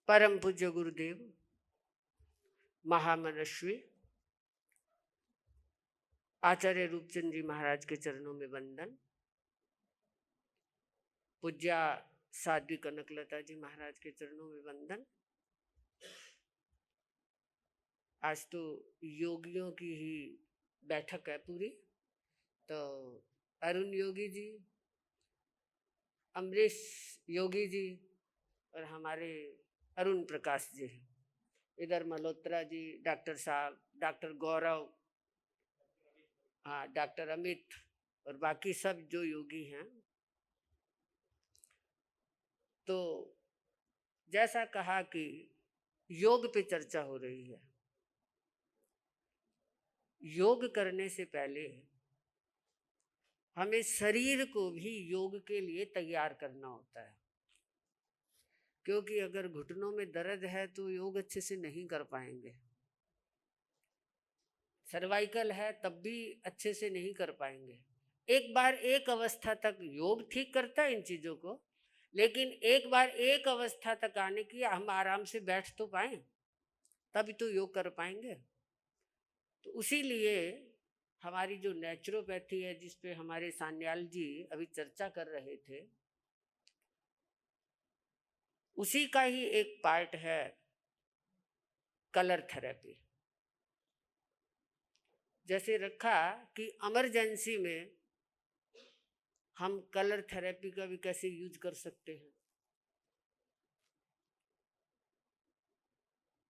परम पूज्य गुरुदेव महामनस्वी आचार्य रूपचंद जी महाराज के चरणों में वंदन। पूज्या साध्वी कनकलता जी महाराज के चरणों में वंदन। आज तो योगियों की ही बैठक है पूरी। तो अरुण योगी जी, अमरीश योगी जी और हमारे अरुण प्रकाश जी, इधर मल्होत्रा जी, डॉक्टर साहब, डॉक्टर गौरव, हाँ डॉक्टर अमित और बाकी सब जो योगी हैं। तो जैसा कहा कि योग पे चर्चा हो रही है। योग करने से पहले हमें शरीर को भी योग के लिए तैयार करना होता है, क्योंकि अगर घुटनों में दर्द है तो योग अच्छे से नहीं कर पाएंगे। सर्वाइकल है तब भी अच्छे से नहीं कर पाएंगे। एक बार एक अवस्था तक योग ठीक करता है इन चीजों को, लेकिन एक बार एक अवस्था तक आने की हम आराम से बैठ तो पाए, तभी तो योग कर पाएंगे। तो उसी लिए हमारी जो नेचुरोपैथी है, जिस पे हमारे सान्याल जी अभी चर्चा कर रहे थे, उसी का ही एक पार्ट है कलर थेरेपी। जैसे रखा कि इमरजेंसी में हम कलर थेरेपी का भी कैसे यूज कर सकते हैं।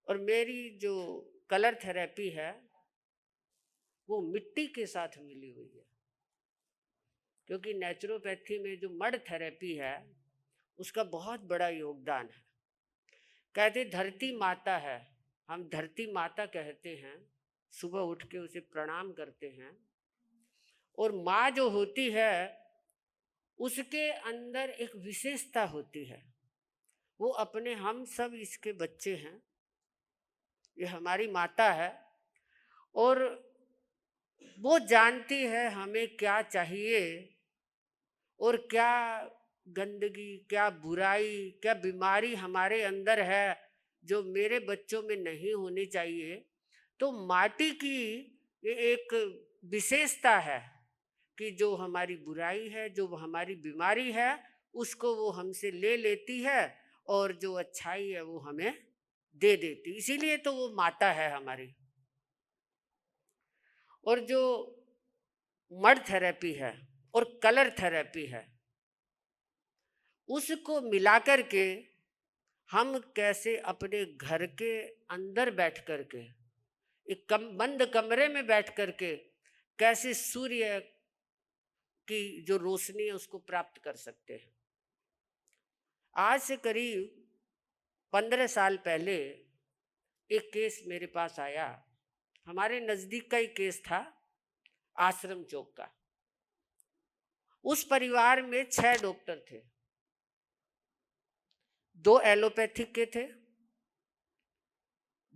और मेरी जो कलर थेरेपी है वो मिट्टी के साथ मिली हुई है, क्योंकि नेचुरोपैथी में जो मड थेरेपी है उसका बहुत बड़ा योगदान है। कहते धरती माता है, हम धरती माता कहते हैं, सुबह उठ के उसे प्रणाम करते हैं। और माँ जो होती है उसके अंदर एक विशेषता होती है, वो अपने, हम सब इसके बच्चे हैं, ये हमारी माता है और वो जानती है हमें क्या चाहिए और क्या गंदगी, क्या बुराई, क्या बीमारी हमारे अंदर है जो मेरे बच्चों में नहीं होनी चाहिए। तो माटी की ये एक विशेषता है कि जो हमारी बुराई है, जो हमारी बीमारी है, उसको वो हमसे ले लेती है और जो अच्छाई है वो हमें दे देती। इसीलिए तो वो माता है हमारी। और जो मड थेरेपी है और कलर थेरेपी है, उसको मिलाकर के हम कैसे अपने घर के अंदर बैठ कर के, एक बंद कमरे में बैठ कर के कैसे सूर्य की जो रोशनी है उसको प्राप्त कर सकते हैं। आज से करीब 15 साल पहले एक केस मेरे पास आया। हमारे नजदीक का ही केस था, आश्रम चौक का। उस परिवार में 6 डॉक्टर थे, 2 एलोपैथिक के थे,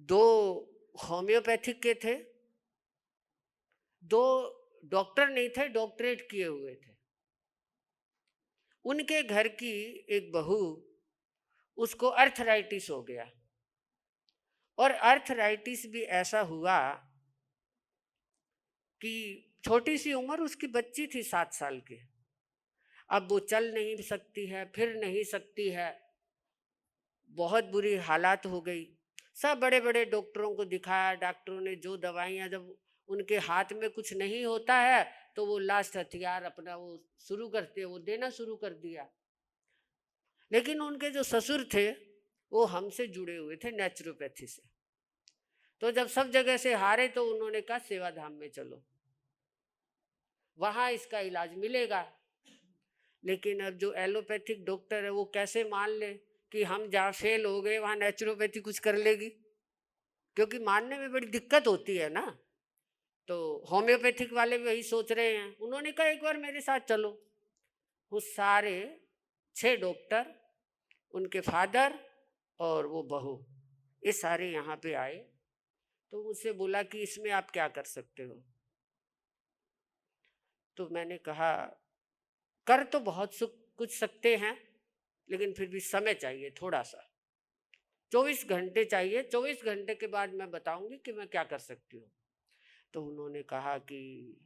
2 होम्योपैथिक के थे, 2 डॉक्टर नहीं थे, डॉक्टरेट किए हुए थे। उनके घर की एक बहू, उसको अर्थराइटिस हो गया। और अर्थराइटिस भी ऐसा हुआ कि छोटी सी उम्र, उसकी बच्ची थी 7 साल की। अब वो चल नहीं सकती है, फिर नहीं सकती है, बहुत बुरी हालात हो गई। सब बड़े बड़े डॉक्टरों को दिखाया, डॉक्टरों ने जो दवाइयाँ, जब उनके हाथ में कुछ नहीं होता है तो वो लास्ट हथियार अपना वो शुरू करते, वो देना शुरू कर दिया। लेकिन उनके जो ससुर थे वो हमसे जुड़े हुए थे नेचुरोपैथी से। तो जब सब जगह से हारे तो उन्होंने कहा सेवाधाम में चलो, वहाँ इसका इलाज मिलेगा। लेकिन अब जो एलोपैथिक डॉक्टर है वो कैसे मान ले कि हम जहाँ फेल हो गए वहाँ नेचुरोपैथी कुछ कर लेगी, क्योंकि मानने में बड़ी दिक्कत होती है ना। तो होम्योपैथिक वाले भी वही सोच रहे हैं। उन्होंने कहा एक बार मेरे साथ चलो। वो सारे 6 डॉक्टर, उनके फादर और वो बहू, ये सारे यहाँ पे आए। तो मुझसे बोला कि इसमें आप क्या कर सकते हो। तो मैंने कहा कर तो बहुत कुछ सकते हैं, लेकिन फिर भी समय चाहिए थोड़ा सा। 24 घंटे चाहिए, 24 घंटे के बाद मैं बताऊंगी कि मैं क्या कर सकती हूँ। तो उन्होंने कहा कि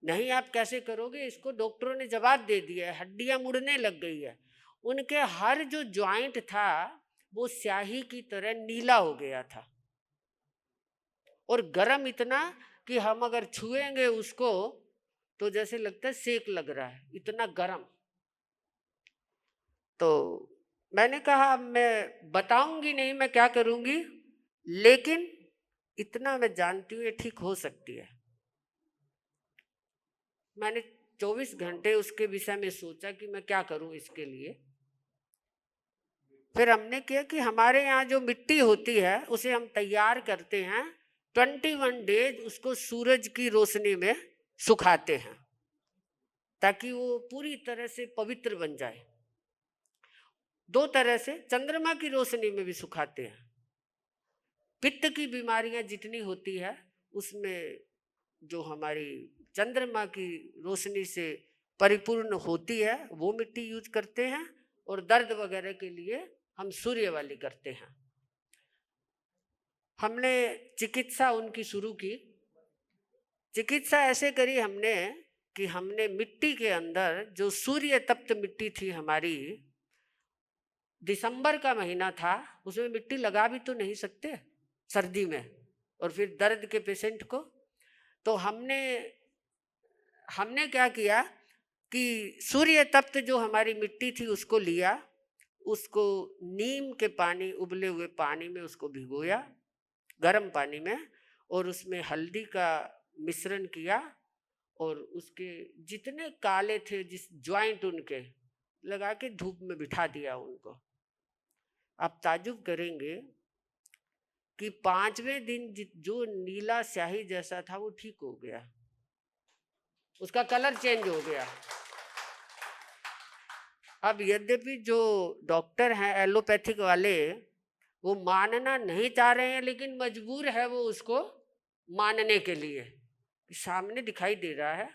नहीं, आप कैसे करोगे, इसको डॉक्टरों ने जवाब दे दिया है, हड्डियां मुड़ने लग गई है। उनके हर जो ज्वाइंट था वो स्याही की तरह नीला हो गया था और गर्म इतना कि हम अगर छुएंगे उसको तो जैसे लगता है सेक लग रहा है, इतना गर्म। तो मैंने कहा मैं बताऊंगी नहीं मैं क्या करूंगी, लेकिन इतना मैं जानती हूँ ये ठीक हो सकती है। मैंने 24 घंटे उसके विषय में सोचा कि मैं क्या करूं इसके लिए। फिर हमने किया कि हमारे यहाँ जो मिट्टी होती है उसे हम तैयार करते हैं, 21 डेज उसको सूरज की रोशनी में सुखाते हैं ताकि वो पूरी तरह से पवित्र बन जाए। 2 तरह से, चंद्रमा की रोशनी में भी सुखाते हैं। पित्त की बीमारियां जितनी होती है उसमें जो हमारी चंद्रमा की रोशनी से परिपूर्ण होती है वो मिट्टी यूज करते हैं, और दर्द वगैरह के लिए हम सूर्य वाली करते हैं। हमने चिकित्सा उनकी शुरू की। चिकित्सा ऐसे करी हमने कि हमने मिट्टी के अंदर जो सूर्य तप्त मिट्टी थी हमारी, दिसंबर का महीना था, उसमें मिट्टी लगा भी तो नहीं सकते सर्दी में, और फिर दर्द के पेशेंट को। तो हमने क्या किया कि सूर्य तप्त जो हमारी मिट्टी थी उसको लिया, उसको नीम के पानी, उबले हुए पानी में उसको भिगोया, गर्म पानी में, और उसमें हल्दी का मिश्रण किया, और उसके जितने काले थे जिस ज्वाइंट उनके लगा के धूप में बिठा दिया उनको। आप ताजुब करेंगे कि 5वें दिन जो नीला स्याही जैसा था वो ठीक हो गया, उसका कलर चेंज हो गया। अब यद्यपि जो डॉक्टर हैं एलोपैथिक वाले वो मानना नहीं चाह रहे हैं, लेकिन मजबूर है वो उसको मानने के लिए कि सामने दिखाई दे रहा है,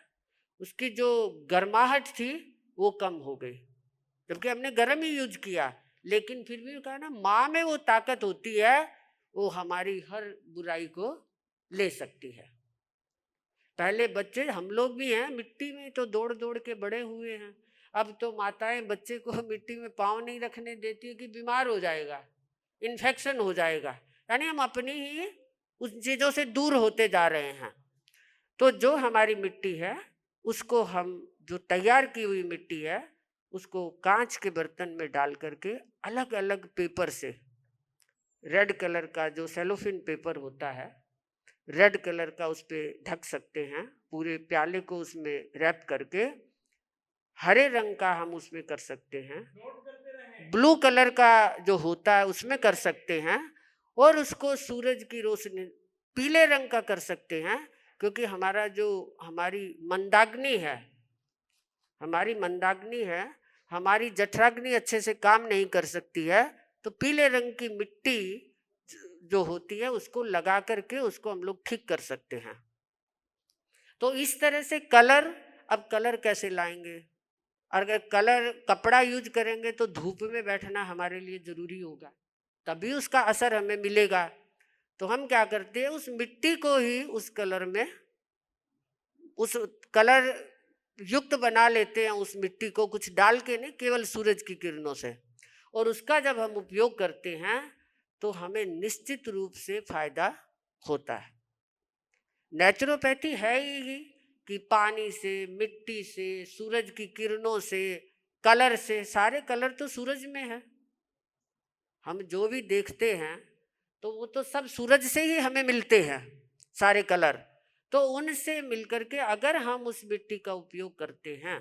उसकी जो गर्माहट थी वो कम हो गई, जबकि हमने गर्म ही यूज किया। लेकिन फिर भी कहा ना, माँ में वो ताकत होती है, वो हमारी हर बुराई को ले सकती है। पहले बच्चे, हम लोग भी हैं, मिट्टी में तो दौड़ दौड़ के बड़े हुए हैं। अब तो माताएं बच्चे को मिट्टी में पाँव नहीं रखने देती है कि बीमार हो जाएगा, इन्फेक्शन हो जाएगा, यानी हम अपनी ही उन चीज़ों से दूर होते जा रहे हैं। तो जो हमारी मिट्टी है उसको हम, जो तैयार की हुई मिट्टी है उसको कांच के बर्तन में डाल करके अलग अलग पेपर से, रेड कलर का जो सेलोफिन पेपर होता है, रेड कलर का उस पर ढक सकते हैं, पूरे प्याले को उसमें रैप करके। हरे रंग का हम उसमें कर सकते हैं, ब्लू कलर का जो होता है उसमें कर सकते हैं, और उसको सूरज की रोशनी, पीले रंग का कर सकते हैं, क्योंकि हमारी मंदाग्नि है, हमारी जठराग्नि अच्छे से काम नहीं कर सकती है, तो पीले रंग की मिट्टी जो होती है उसको लगा करके उसको हम लोग ठीक कर सकते हैं। तो इस तरह से कलर, अब कलर कैसे लाएंगे? अगर कलर कपड़ा यूज करेंगे तो धूप में बैठना हमारे लिए जरूरी होगा, तभी उसका असर हमें मिलेगा। तो हम क्या करते हैं, उस मिट्टी को ही उस कलर में, उस कलर युक्त बना लेते हैं, उस मिट्टी को कुछ डाल के नहीं, केवल सूरज की किरणों से, और उसका जब हम उपयोग करते हैं तो हमें निश्चित रूप से फायदा होता है। नेचुरोपैथी है ही कि पानी से, मिट्टी से, सूरज की किरणों से, कलर से, सारे कलर तो सूरज में है। हम जो भी देखते हैं तो वो तो सब सूरज से ही हमें मिलते हैं, सारे कलर। तो उनसे मिलकर के अगर हम उस मिट्टी का उपयोग करते हैं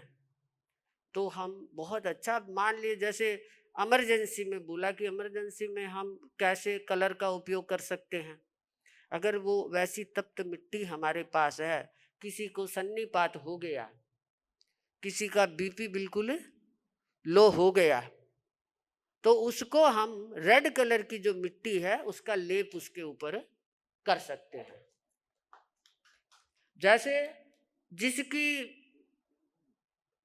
तो हम बहुत अच्छा, मान लिए जैसे इमरजेंसी में बोला कि इमरजेंसी में हम कैसे कलर का उपयोग कर सकते हैं। अगर वो वैसी तप्त मिट्टी हमारे पास है, किसी को सन्नीपात हो गया, किसी का बीपी बिल्कुल लो हो गया, तो उसको हम रेड कलर की जो मिट्टी है उसका लेप उसके ऊपर कर सकते हैं। जैसे जिसकी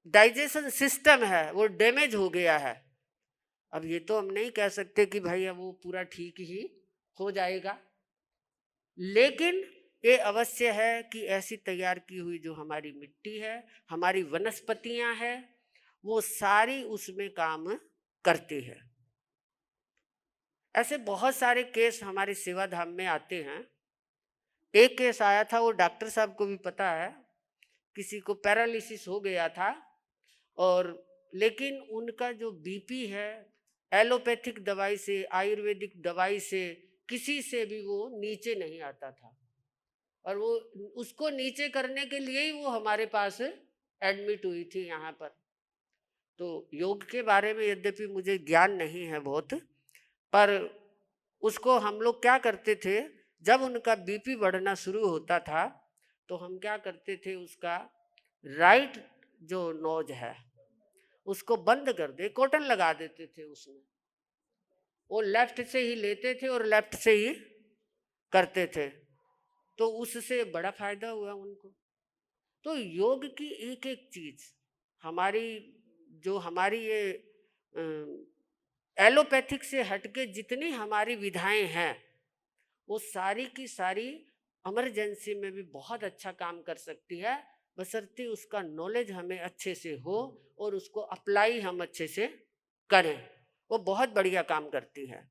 डाइजेशन सिस्टम है वो डैमेज हो गया है, अब ये तो हम नहीं कह सकते कि भाई अब वो पूरा ठीक ही हो जाएगा, लेकिन ये अवश्य है कि ऐसी तैयार की हुई जो हमारी मिट्टी है, हमारी वनस्पतियां हैं, वो सारी उसमें काम करती है। ऐसे बहुत सारे केस हमारे सेवा धाम में आते हैं। एक केस आया था, वो डॉक्टर साहब को भी पता है, किसी को पैरालिसिस हो गया था, और लेकिन उनका जो बीपी है एलोपैथिक दवाई से, आयुर्वेदिक दवाई से, किसी से भी वो नीचे नहीं आता था, और वो उसको नीचे करने के लिए ही वो हमारे पास एडमिट हुई थी यहाँ पर। तो योग के बारे में यद्यपि मुझे ज्ञान नहीं है बहुत, पर उसको हम लोग क्या करते थे, जब उनका बीपी बढ़ना शुरू होता था तो हम क्या करते थे, उसका राइट जो नोज है उसको बंद कर दे, कॉटन लगा देते थे उसमें, वो लेफ्ट से ही लेते थे और लेफ्ट से ही करते थे, तो उससे बड़ा फायदा हुआ उनको। तो योग की एक एक चीज हमारी, जो हमारी ये एलोपैथिक से हटके जितनी हमारी विधाएं हैं, वो सारी की सारी इमरजेंसी में भी बहुत अच्छा काम कर सकती है, बशर्ते उसका नॉलेज हमें अच्छे से हो और उसको अप्लाई हम अच्छे से करें, वो बहुत बढ़िया काम करती है।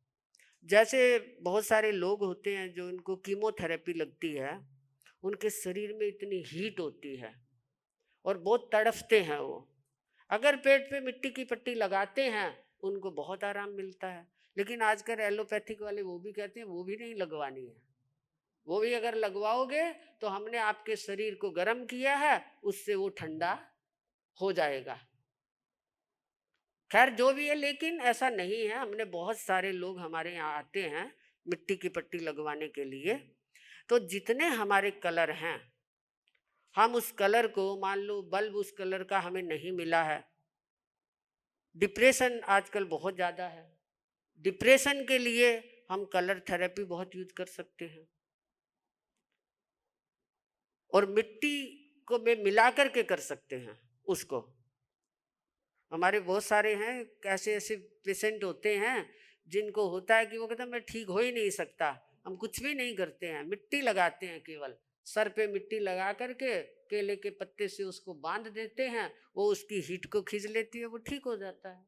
जैसे बहुत सारे लोग होते हैं जो इनको कीमोथेरेपी लगती है, उनके शरीर में इतनी हीट होती है और बहुत तड़फते हैं वो, अगर पेट पे मिट्टी की पट्टी लगाते हैं उनको बहुत आराम मिलता है। लेकिन आजकल एलोपैथिक वाले वो भी कहते हैं वो भी नहीं लगवानी है, वो भी अगर लगवाओगे तो हमने आपके शरीर को गर्म किया है, उससे वो ठंडा हो जाएगा। खैर जो भी है, लेकिन ऐसा नहीं है, हमने बहुत सारे लोग हमारे यहाँ आते हैं मिट्टी की पट्टी लगवाने के लिए, तो जितने हमारे कलर हैं, हम उस कलर को, मान लो बल्ब उस कलर का हमें नहीं मिला है, डिप्रेशन आजकल बहुत ज़्यादा है, डिप्रेशन के लिए हम कलर थेरेपी बहुत यूज कर सकते हैं, और मिट्टी को में मिला करके कर सकते हैं उसको। हमारे बहुत सारे हैं ऐसे ऐसे पेशेंट होते हैं जिनको होता है कि वो कहते हैं मैं ठीक हो ही नहीं सकता, हम कुछ भी नहीं करते हैं, मिट्टी लगाते हैं, केवल सर पे मिट्टी लगा करके केले के पत्ते से उसको बांध देते हैं, वो उसकी हीट को खींच लेती है, वो ठीक हो जाता है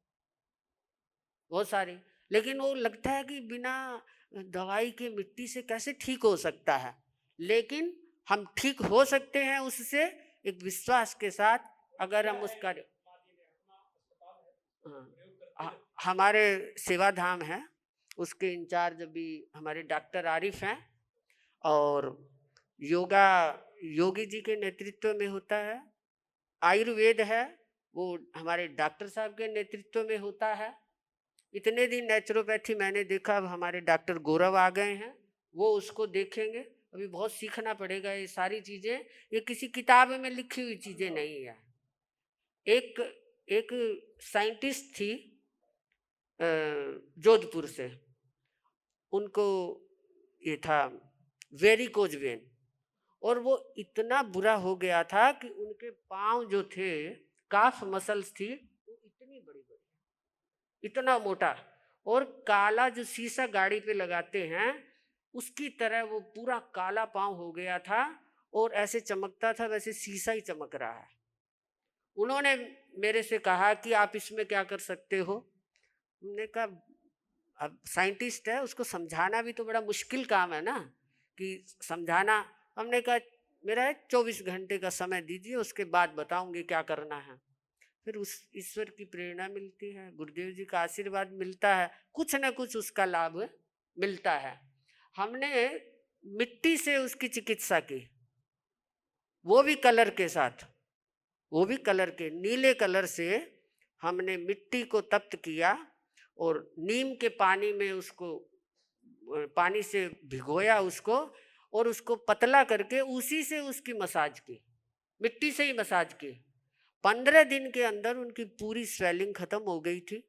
बहुत सारी। लेकिन वो लगता है कि बिना दवाई के मिट्टी से कैसे ठीक हो सकता है, लेकिन हम ठीक हो सकते हैं उससे, एक विश्वास के साथ, अगर हम उसका, हाँ, हमारे सेवा धाम है, उसके इंचार्ज अभी हमारे डॉक्टर आरिफ हैं, और योगा योगी जी के नेतृत्व में होता है, आयुर्वेद है वो हमारे डॉक्टर साहब के नेतृत्व में होता है। इतने दिन नेचुरोपैथी मैंने देखा, अब हमारे डॉक्टर गौरव आ गए हैं, वो उसको देखेंगे। अभी बहुत सीखना पड़ेगा, ये सारी चीज़ें ये किसी किताब में लिखी हुई चीज़ें नहीं है। एक एक साइंटिस्ट थी जोधपुर से, उनको ये था वेरिकोज वेन, और वो इतना बुरा हो गया था कि उनके पाँव जो थे, काफ मसल्स थी, वो इतनी बड़ी बड़ी, इतना मोटा, और काला जो शीशा गाड़ी पे लगाते हैं उसकी तरह वो पूरा काला पाँव हो गया था, और ऐसे चमकता था वैसे शीशा ही चमक रहा है। उन्होंने मेरे से कहा कि आप इसमें क्या कर सकते हो। हमने कहा अब साइंटिस्ट है, उसको समझाना भी तो बड़ा मुश्किल काम है ना, कि समझाना। हमने कहा मेरा 24 घंटे का समय दीजिए, उसके बाद बताऊंगी क्या करना है। फिर उस ईश्वर की प्रेरणा मिलती है, गुरुदेव जी का आशीर्वाद मिलता है, कुछ ना कुछ उसका लाभ मिलता है। हमने मिट्टी से उसकी चिकित्सा की, वो भी कलर के साथ, वो भी कलर के नीले कलर से हमने मिट्टी को तप्त किया, और नीम के पानी में उसको, पानी से भिगोया उसको, और उसको पतला करके उसी से उसकी मसाज की, मिट्टी से ही मसाज की। 15 दिन के अंदर उनकी पूरी स्वेलिंग खत्म हो गई थी,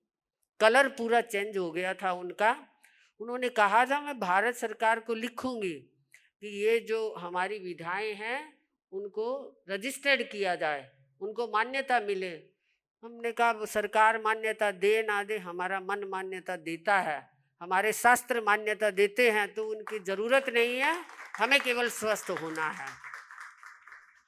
कलर पूरा चेंज हो गया था उनका। उन्होंने कहा था मैं भारत सरकार को लिखूंगी कि ये जो हमारी विधाएं हैं उनको रजिस्टर्ड किया जाए, उनको मान्यता मिले। हमने कहा सरकार मान्यता दे ना दे, हमारा मन मान्यता देता है, हमारे शास्त्र मान्यता देते हैं, तो उनकी जरूरत नहीं है, हमें केवल स्वस्थ होना है।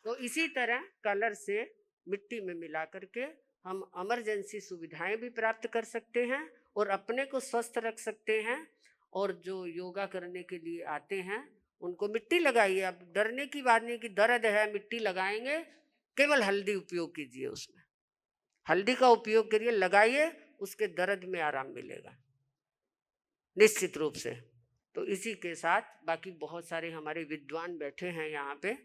तो इसी तरह कलर से मिट्टी में मिला करके हम इमरजेंसी सुविधाएं भी प्राप्त कर सकते हैं और अपने को स्वस्थ रख सकते हैं। और जो योगा करने के लिए आते हैं उनको मिट्टी लगाइए। अब डरने की बात नहीं कि दर्द है मिट्टी लगाएंगे, केवल हल्दी उपयोग कीजिए, उसमें हल्दी का उपयोग करिए, लगाइए, उसके दर्द में आराम मिलेगा निश्चित रूप से। तो इसी के साथ बाकी बहुत सारे हमारे विद्वान बैठे हैं यहाँ पे,